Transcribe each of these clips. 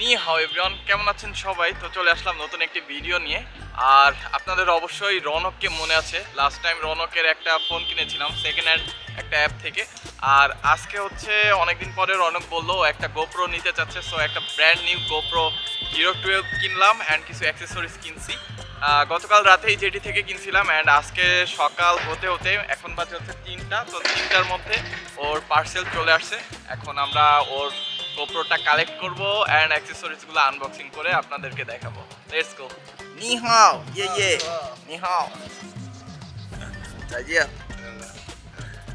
নি হাও এভরিওয়ান, কেমন আছেন সবাই? তো চলে আসলাম নতুন একটি ভিডিও নিয়ে। আর আপনাদের অবশ্যই রনককে মনে আছে, লাস্ট টাইম রনকের একটা ফোন কিনেছিলাম সেকেন্ড হ্যান্ড একটা অ্যাপ থেকে। আর আজকে হচ্ছে অনেকদিন পরে রনক বললো একটা গোপ্রো নিতে চাচ্ছে, সো একটা ব্র্যান্ড নিউ গোপ্রো হিরো 12 কিনলাম অ্যান্ড কিছু অ্যাক্সেসরিজ কিনছি। গতকাল রাতেই জেটি থেকে কিনছিলাম অ্যান্ড আজকে সকাল হতে হতে এখন বাজে হচ্ছে 3টা, তো 3টার মধ্যে ওর পার্সেল চলে আসছে। এখন আমরা ওর গোপ্রোটা কালেক্ট করব এন্ড অ্যাকসেসরিজগুলো আনবক্সিং করে আপনাদেরকে দেখাবো। Let's go. নি হাও, ইয়ে নি হাও। তাইয়া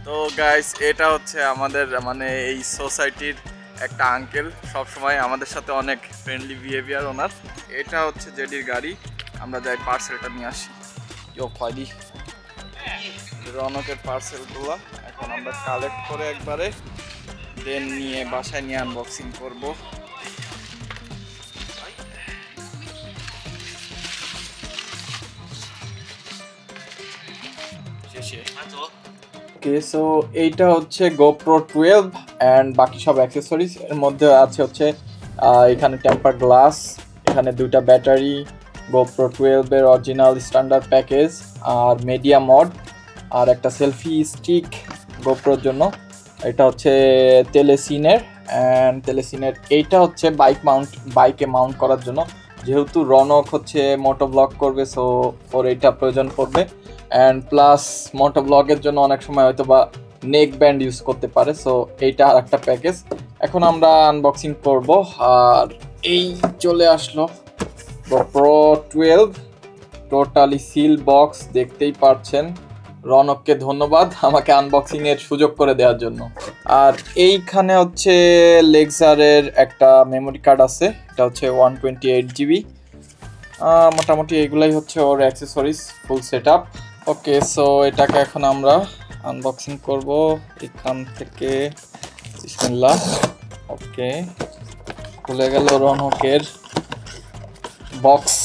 তো গাইস, এটা হচ্ছে আমাদের মানে এই সোসাইটির একটা আঙ্কেল, সব সময় আমাদের সাথে অনেক ফ্রেন্ডলি বিহেভিয়ার ওনার। এটা হচ্ছে জেডির গাড়ি, আমরা যাই পার্সেলটা নিয়ে আসি। ইয়ো ফাইডি রনকের পার্সেলগুলো এখন আমরা কালেক্ট করে একবারে দেন নিয়ে বাসায় নিয়ে আনবক্সিং করব। ওকে, সো এইটা হচ্ছে GoPro 12 অ্যান্ড বাকি সব অ্যাক্সেসরিজ। এর মধ্যে আছে হচ্ছে এখানে টেম্পার গ্লাস, এখানে দুইটা ব্যাটারি, GoPro 12 এর অরিজিনাল স্ট্যান্ডার্ড প্যাকেজ, আর মিডিয়া মড, আর একটা সেলফি স্টিক গোপ্রোর জন্য। এটা হচ্ছে তেলেসিনের অ্যান্ড তেলেসিনের এইটা হচ্ছে বাইকে মাউন্ট করার জন্য, যেহেতু রনক হচ্ছে মোটো ব্লগ করবে, সো ওর এইটা প্রয়োজন পড়বে। অ্যান্ড প্লাস মোটো ব্লগের জন্য অনেক সময় হয়তো বা নেক ব্যান্ড ইউজ করতে পারে, সো এইটা আর একটা প্যাকেজ। এখন আমরা আনবক্সিং করব। আর এই চলে আসলো GoPro 12 টোটালি সিল বক্স, দেখতেই পারছেন। রনককে ধন্যবাদ আমাকে আনবক্সিং এর সুযোগ করে দেওয়ার জন্য। আর এইখানে হচ্ছে লেক্সারের একটা মেমোরি কার্ড আছে, এটা হচ্ছে 128 GB। মোটামুটি এগুলাই হচ্ছে ওর অ্যাক্সেসরিজ ফুল সেট আপ। ওকে, সো এটাকে এখন আমরা আনবক্সিং করব এখান থেকে। বিসমিল্লাহ। ওকে, খুলে গেল রনকের বক্স,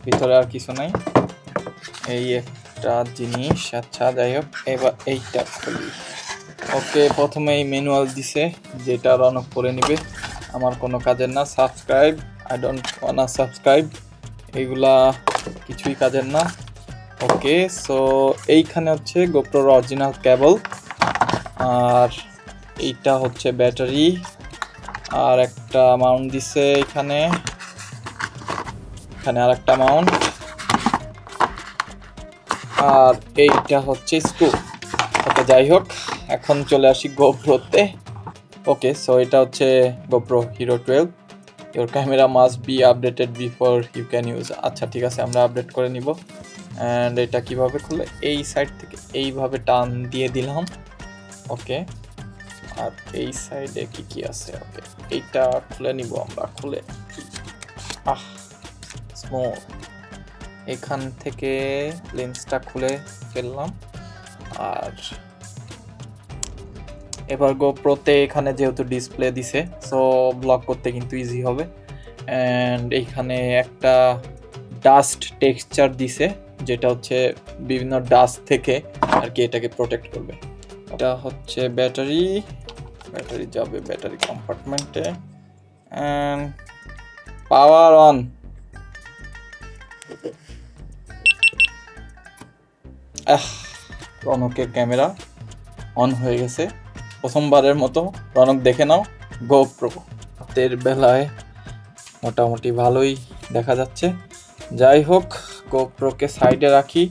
ভিতরে আর কিছু নাই, এই একটা জিনিস। আচ্ছা, যাই হোক, এবার এইটা খুলি। ওকে, প্রথমে এই ম্যানুয়াল দিছে, যেটা রনক করে নিবে, আমার কোনো কাজের না। সাবস্ক্রাইব, আই ডোন্ট ওয়ান্না সাবস্ক্রাইব, এগুলা কিছুই কাজের না। ওকে, সো এইখানে হচ্ছে গোপ্রোর অরিজিনাল কেবল, আর এইটা হচ্ছে ব্যাটারি, আর একটা মাউন্ট দিছে এখানে আর একটা মাউন্ট, আর এইটা হচ্ছে স্ক্রু। ওকে, যাই হোক, এখন চলে আসি গোপ্রোতে। ওকে, সো এটা হচ্ছে GoPro Hero 12। Your camera must be updated before you can use. আচ্ছা, ঠিক আছে, আমরা আপডেট করে নিব। অ্যান্ড এটা কিভাবে খুলে, এই সাইড থেকে এইভাবে টান দিয়ে দিলাম। ওকে, আর এই সাইডে কি আছে? ওকে, এইটা খুলে নিব আমরা, খুলে স্মুথ। এখান থেকে লেন্সটা খুলে ফেললাম। আর এবার গোপ্রোতে এখানে যেহেতু ডিসপ্লে দিছে, সো ব্লক করতে কিন্তু ইজি হবে। অ্যান্ড এইখানে একটা ডাস্ট টেক্সচার দিছে, যেটা হচ্ছে বিভিন্ন ডাস্ট থেকে আর কি এটাকে প্রোটেক্ট করবে। এটা হচ্ছে ব্যাটারি যাবে ব্যাটারি কম্পার্টমেন্টে। And power on. রনকের ক্যামেরা অন হয়ে গেছে প্রথমবারের মতো। রনক, দেখে নাও গোপ্রো। রাতের বেলায় মোটামুটি ভালোই দেখা যাচ্ছে। যাই হোক, গোপ্রোকে সাইডে রাখি।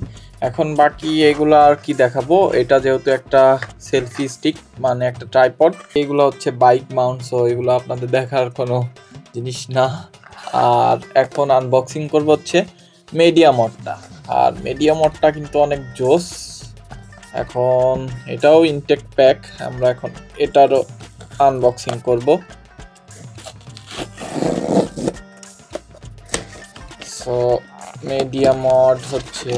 এখন বাকি এগুলো আর কি দেখাবো। এটা যেহেতু একটা সেলফি স্টিক, মানে একটা ট্রাইপড, এগুলো হচ্ছে বাইক মাউন্ট, সো এগুলো আপনাদের দেখার কোনো জিনিস না। আর এখন আনবক্সিং করবো হচ্ছে মিডিয়া মডটা, আর মিডিয়া মডটা কিন্তু অনেক জোস। এখন এটাও ইনটেক প্যাক, আমরা এখন এটারও আনবক্সিং করব। সো মিডিয়া মড হচ্ছে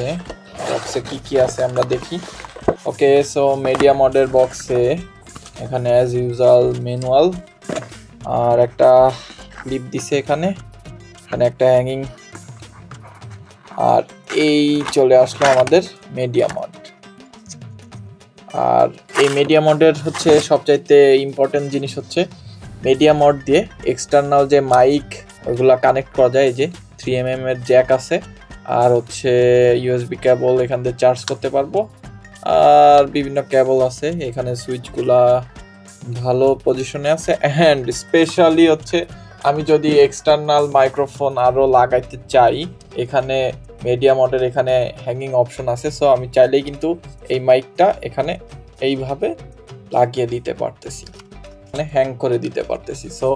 বক্সে কি আছে আমরা দেখি। ওকে, সো মিডিয়া মডের বক্সে এখানে অ্যাজ ইউজুয়াল ম্যানুয়াল, আর একটা ক্লিপ দিছে এখানে একটা হ্যাঙ্গিং, আর এই চলে আসলো আমাদের মিডিয়া মড। আর এই মিডিয়া মডের হচ্ছে সবচাইতে ইম্পর্টেন্ট জিনিস হচ্ছে মিডিয়া মড দিয়ে এক্সটার্নাল যে মাইক ওইগুলো কানেক্ট করা যায়। এই যে 3mm এর জ্যাক আছে, আর হচ্ছে ইউএসবি কেবল এখান থেকে চার্জ করতে পারবো, আর বিভিন্ন কেবল আছে। এখানে সুইচগুলা ভালো পজিশনে আছে। অ্যান্ড স্পেশালি হচ্ছে আমি যদি এক্সটার্নাল মাইক্রোফোন আরও লাগাইতে চাই, এখানে মিডিয়া মডের এখানে হ্যাঙ্গিং অপশন আছে। সো আমি চাইলেই কিন্তু এই মাইকটা এখানে এইভাবে লাগিয়ে দিতে পারতেছি, মানে হ্যাং করে দিতে পারতেছি। সো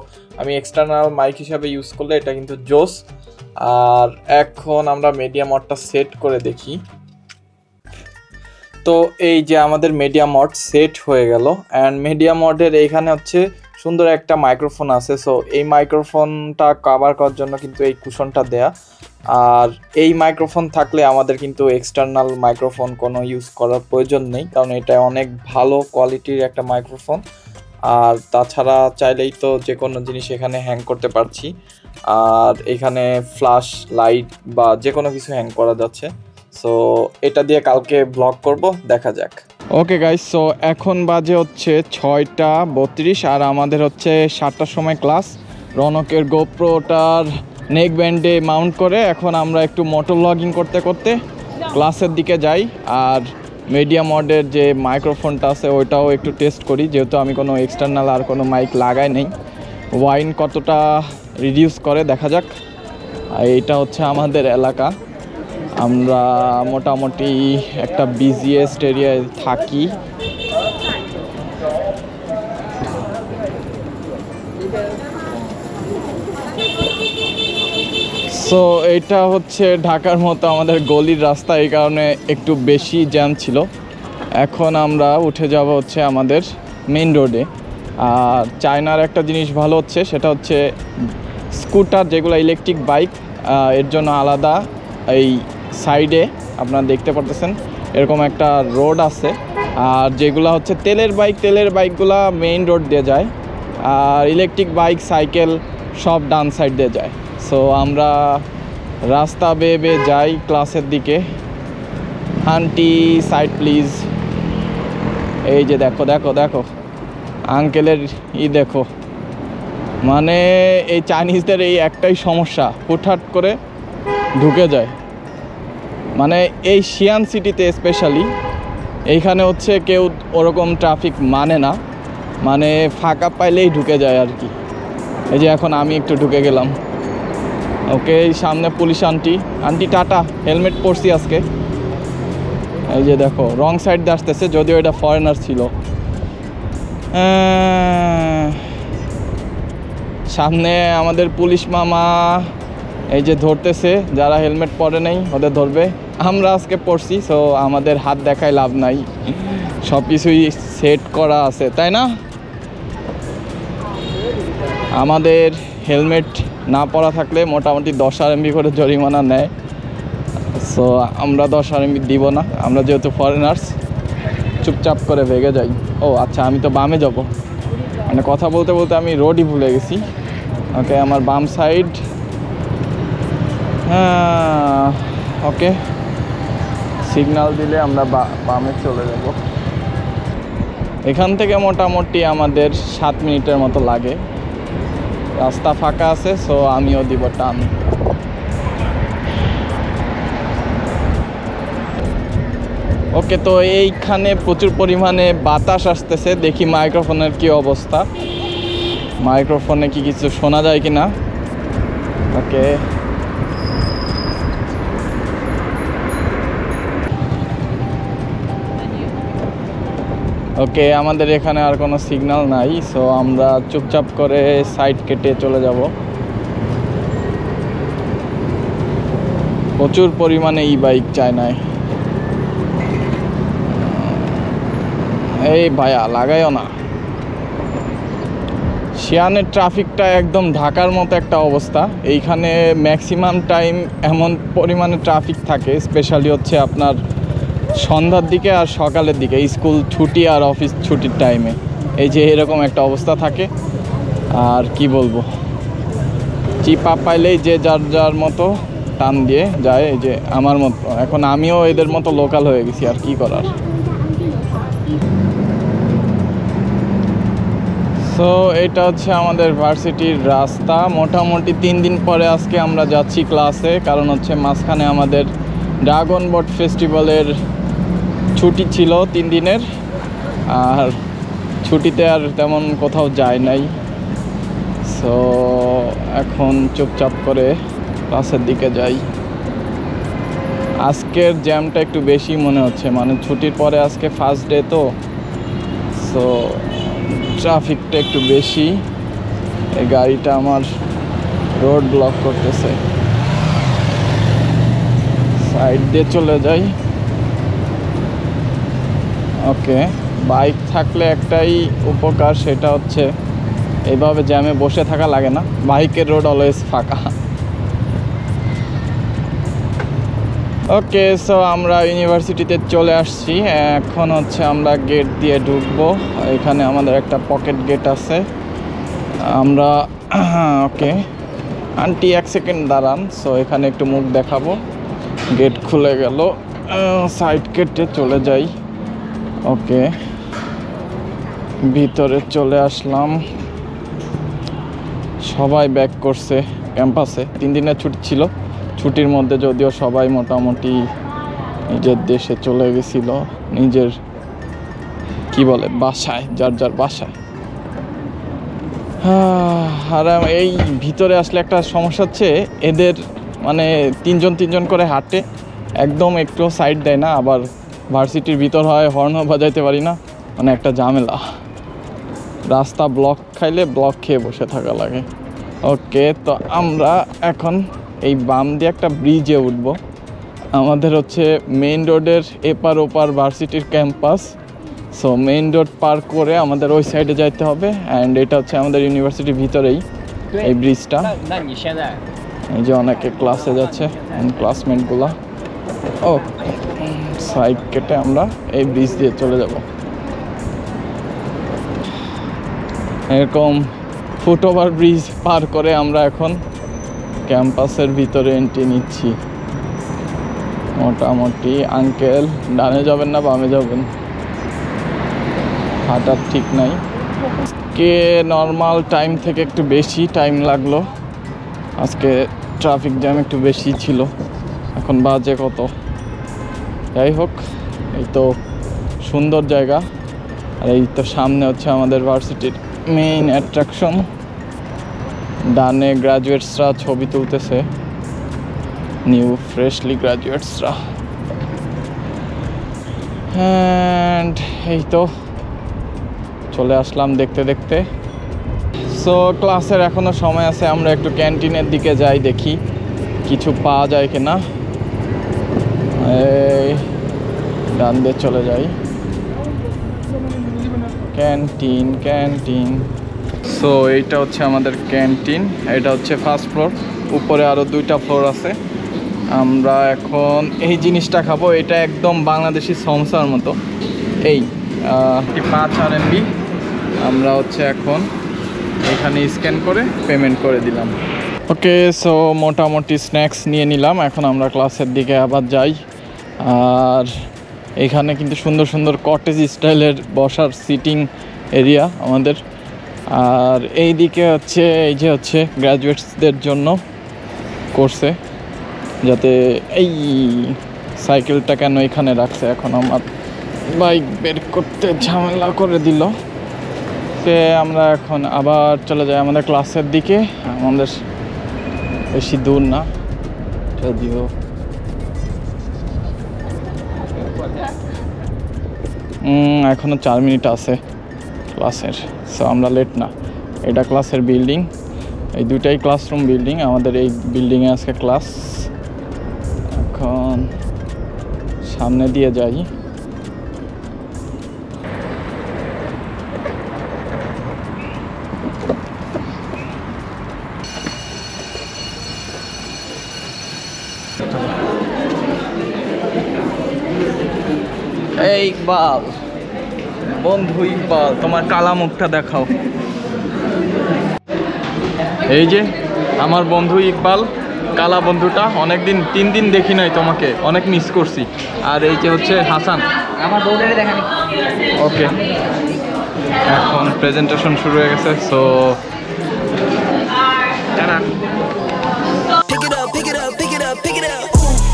আমি এক্সটার্নাল মাইক হিসাবে ইউজ করলে এটা কিন্তু জোস। আর এখন আমরা মিডিয়া মডটা সেট করে দেখি। তো এই যে আমাদের মিডিয়া মড সেট হয়ে গেল। অ্যান্ড মিডিয়া মডের এখানে হচ্ছে সুন্দর একটা মাইক্রোফোন আছে। সো এই মাইক্রোফোনটা কভার করার জন্য কিন্তু এই কুশনটা দেয়া। আর এই মাইক্রোফোন থাকলে আমাদের কিন্তু এক্সটার্নাল মাইক্রোফোন কোনো ইউজ করার প্রয়োজন নেই, কারণ এটা অনেক ভালো কোয়ালিটির একটা মাইক্রোফোন। আর তাছাড়া চাইলেই তো যে কোনো জিনিস এখানে হ্যাং করতে পারছি। আর এখানে ফ্ল্যাশ লাইট বা যে কোনো কিছু হ্যাং করা যাচ্ছে। সো এটা দিয়ে কালকে ব্লগ করব, দেখা যাক। ওকে গাইস, সো এখন বাজে হচ্ছে 6:32 আর আমাদের হচ্ছে 7টার সময় ক্লাস। রনকের গোপ্রোটার নেক ব্যান্ডে মাউন্ট করে এখন আমরা একটু মোটো ব্লগিং করতে করতে ক্লাসের দিকে যাই। আর মিডিয়া মডের যে মাইক্রোফোনটা আছে ওইটাও একটু টেস্ট করি, যেহেতু আমি কোনো এক্সটার্নাল আর কোনো মাইক লাগাই নেই। ওয়াইন কতটা রিডিউস করে দেখা যাক। এইটা হচ্ছে আমাদের এলাকা, আমরা মোটামুটি একটা বিজিয়েস্ট এরিয়ায় থাকি। সো এইটা হচ্ছে ঢাকার মতো আমাদের গলির রাস্তা, এই কারণে একটু বেশি জ্যাম ছিল। এখন আমরা উঠে যাব হচ্ছে আমাদের মেইন রোডে। আর চায়নার একটা জিনিস ভালো হচ্ছে, সেটা হচ্ছে স্কুটার যেগুলো ইলেকট্রিক বাইক, এর জন্য আলাদা এই সাইডে আপনারা দেখতে পারতেছেন এরকম একটা রোড আছে। আর যেগুলো হচ্ছে তেলের বাইকগুলা মেইন রোড দিয়ে যায়, আর ইলেকট্রিক বাইক সাইকেল সব ডান সাইড দিয়ে যায়। সো আমরা রাস্তা বেয়ে বেয়ে যাই ক্লাসের দিকে। Aunty side please. এই যে দেখো দেখো দেখো আঙ্কেলের দেখো, মানে এই চাইনিজদের এই একটাই সমস্যা, হুটহাট করে ঢুকে যায়। মানে এই শিয়ান সিটিতে স্পেশালি এইখানে হচ্ছে কেউ ওরকম ট্রাফিক মানে না, মানে ফাঁকা পাইলেই ঢুকে যায় আর কি। এই যে এখন আমি একটু ঢুকে গেলাম। ওকে, সামনে পুলিশ আন্টি টাটা, হেলমেট পরছি আজকে। এই যে দেখো রং সাইড দিয়ে আসতেছে, যদিও এটা ফরেনার ছিল। সামনে আমাদের পুলিশ মামা এই যে ধরতেছে, যারা হেলমেট পরে নেই ওদের ধরবে। আমরা আজকে পড়ছি, সো আমাদের হাত দেখায় লাভ নাই, সব কিছুই সেট করা আছে, তাই না? আমাদের হেলমেট না পরা থাকলে মোটামুটি 10 RMB করে জরিমানা নেয়। সো আমরা 10 RMB দিব না, আমরা যেহেতু ফরেনার্স চুপচাপ করে ভেগে যাই। ও আচ্ছা, আমি তো বামে যাব, মানে কথা বলতে বলতে আমি রোডই ভুলে গেছি। ওকে, আমার বাম সাইড। ওকে, সিগন্যাল দিলে আমরা বামে চলে যাব। এখান থেকে মোটামুটি আমাদের 7 মিনিটের মতো লাগে। রাস্তা ফাঁকা আছে, সো আমিও দিব টান। ওকে, তো এইখানে প্রচুর পরিমাণে বাতাস আসতেছে, দেখি মাইক্রোফোনের কি অবস্থা, মাইক্রোফোনে কি কিছু শোনা যায় কি না। ওকে, ওকে, আমাদের এখানে আর কোনো সিগন্যাল নাই, সো আমরা চুপচাপ করে সাইড কেটে চলে যাব। প্রচুর পরিমাণে বাইক চায়নায়। এই ভাইয়া লাগাইও না। শিয়ানের ট্রাফিকটা একদম ঢাকার মতো একটা অবস্থা। এইখানে ম্যাক্সিমাম টাইম এমন পরিমাণে ট্রাফিক থাকে, স্পেশালি হচ্ছে আপনার সন্ধ্যার দিকে আর সকালের দিকে, স্কুল ছুটি আর অফিস ছুটির টাইমে এই যে এরকম একটা অবস্থা থাকে। আর কি বলবো, চিপা পাইলেই যে যার যার মতো টান দিয়ে যায়, এই যে আমার মতো। এখন আমিও এদের মতো লোকাল হয়ে গেছি, আর কি করার। সো এটা হচ্ছে আমাদের ভার্সিটির রাস্তা। মোটামুটি 3 দিন পরে আজকে আমরা যাচ্ছি ক্লাসে, কারণ হচ্ছে মাঝখানে আমাদের ড্রাগন বোট ফেস্টিভ্যালের ছুটি ছিল 3 দিনের, আর ছুটিতে আর তেমন কোথাও যায় নাই। সো এখন চুপচাপ করে ক্লাসের দিকে যাই। আজকের জ্যামটা একটু বেশি মনে হচ্ছে, মানে ছুটির পরে আজকে ফার্স্ট ডে তো, সো ট্রাফিকটা একটু বেশি। এই গাড়িটা আমার রোড ব্লক করতেছে, সাইড দিয়ে চলে যাই। ওকে, বাইক থাকলে একটাই উপকার, সেটা হচ্ছে এইভাবে জ্যামে বসে থাকা লাগে না, বাইকের রোড অলওয়েজ ফাঁকা। ওকে, সো আমরা ইউনিভার্সিটিতে চলে আসছি। এখন হচ্ছে আমরা গেট দিয়ে ঢুকবো। এখানে আমাদের একটা পকেট গেট আছে। আমরা ওকে আন্টি 1 সেকেন্ড দাঁড়ান। সো এখানে একটু মুখ দেখাবো। গেট খুলে গেল, সাইড গেটে চলে যাই। ওকে, ভিতরে চলে আসলাম। সবাই ব্যাক করছে ক্যাম্পাসে, 3 দিনের ছুটি ছিল। ছুটির মধ্যে যদিও সবাই মোটামুটি নিজের দেশে চলে গেছিল, নিজের কি বলে বাসায়, যার যার বাসায়। আর এই ভিতরে আসলে একটা সমস্যা হচ্ছে, এদের মানে 3 জন করে হাঁটে, একদম একটু সাইড দেয় না। আবার ভার্সিটির ভিতর হয়, হর্নও বাজাইতে পারি না, মানে একটা ঝামেলা। রাস্তা ব্লক খাইলে ব্লক খেয়ে বসে থাকা লাগে। ওকে, তো আমরা এখন এই বাম দিয়ে একটা ব্রিজে উঠবো। আমাদের হচ্ছে মেইন রোডের এপার ওপার ভার্সিটির ক্যাম্পাস। সো মেইন রোড পার করে আমাদের ওই সাইডে যাইতে হবে। অ্যান্ড এটা হচ্ছে আমাদের ইউনিভার্সিটির ভিতরেই এই ব্রিজটা। এই যে অনেকে ক্লাসে যাচ্ছে, ক্লাসমেটগুলো। ও সাইড কেটে আমরা এই ব্রিজ দিয়ে চলে যাব। এরকম ফুটওভার ব্রিজ পার করে আমরা এখন ক্যাম্পাসের ভিতরে এন্ট্রি নিচ্ছি। মোটামুটি আঙ্কেল ডানে যাবেন না বামে যাবেন, হাঁটার ঠিক নাই। আজকে নর্মাল টাইম থেকে একটু বেশি টাইম লাগলো, আজকে ট্রাফিক জ্যাম একটু বেশি ছিল। এখন বাজে কত, যাই হোক, এই তো সুন্দর জায়গা। আর এই তো সামনে হচ্ছে আমাদের ভার্সিটির মেইন অ্যাট্রাকশন। ডানে গ্রাজুয়েটসরা ছবি তুলতেছে, নিউ ফ্রেশলি গ্রাজুয়েটসরা। অ্যান্ড এই তো চলে আসলাম দেখতে দেখতে। সো ক্লাসের এখনও সময় আছে, আমরা একটু ক্যান্টিনের দিকে যাই, দেখি কিছু পাওয়া যায় কিনা। এই ডান দিয়ে চলে যাই, ক্যান্টিন ক্যান্টিন। সো এইটা হচ্ছে আমাদের ক্যান্টিন, এটা হচ্ছে ফার্স্ট ফ্লোর, উপরে আরও 2টা ফ্লোর আছে। আমরা এখন এই জিনিসটা খাবো, এটা একদম বাংলাদেশি সমোসার মতো। এই 5 RMB আমরা হচ্ছে এখন এখানে স্ক্যান করে পেমেন্ট করে দিলাম। ওকে, সো মোটামুটি স্ন্যাক্স নিয়ে নিলাম। এখন আমরা ক্লাসের দিকে আবার যাই। আর এখানে কিন্তু সুন্দর সুন্দর কটেজ স্টাইলের বসার সিটিং এরিয়া আমাদের। আর এই দিকে হচ্ছে এই যে হচ্ছে গ্র্যাজুয়েটসদের জন্য করছে, যাতে এই সাইকেলটা কেন এখানে রাখছে, এখন আমার বাইক বের করতে ঝামেলা করে দিল। সে আমরা এখন আবার চলে যাই আমাদের ক্লাসের দিকে। আমাদের বেশি দূর না যদিও, এখনও 4 মিনিট আছে ক্লাসের। সো আমরা লেট না। এটা ক্লাসের বিল্ডিং, এই 2টাই ক্লাসরুম বিল্ডিং। আমাদের এই বিল্ডিংয়ে আজকে ক্লাস। এখন সামনে দিয়ে যাই। এই ইকবাল, বন্ধু ইকবাল, তোমার কালা মুখটা দেখাও। এই যে আমার বন্ধু ইকবাল, কালা বন্ধুটা। অনেকদিন 3 দিন দেখি নাই তোমাকে, অনেক মিস করছি। আর এই যে হচ্ছে হাসান, আমার বউটাকে দেখানি। ওকে এখন প্রেজেন্টেশন শুরু হয়ে গেছে, so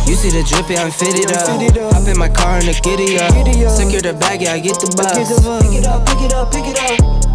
You see the drippy, I'm fitted up. Hop in my car and the giddy up. Secure the bag, yeah, I get the bus. Pick it up, pick it up, pick it up.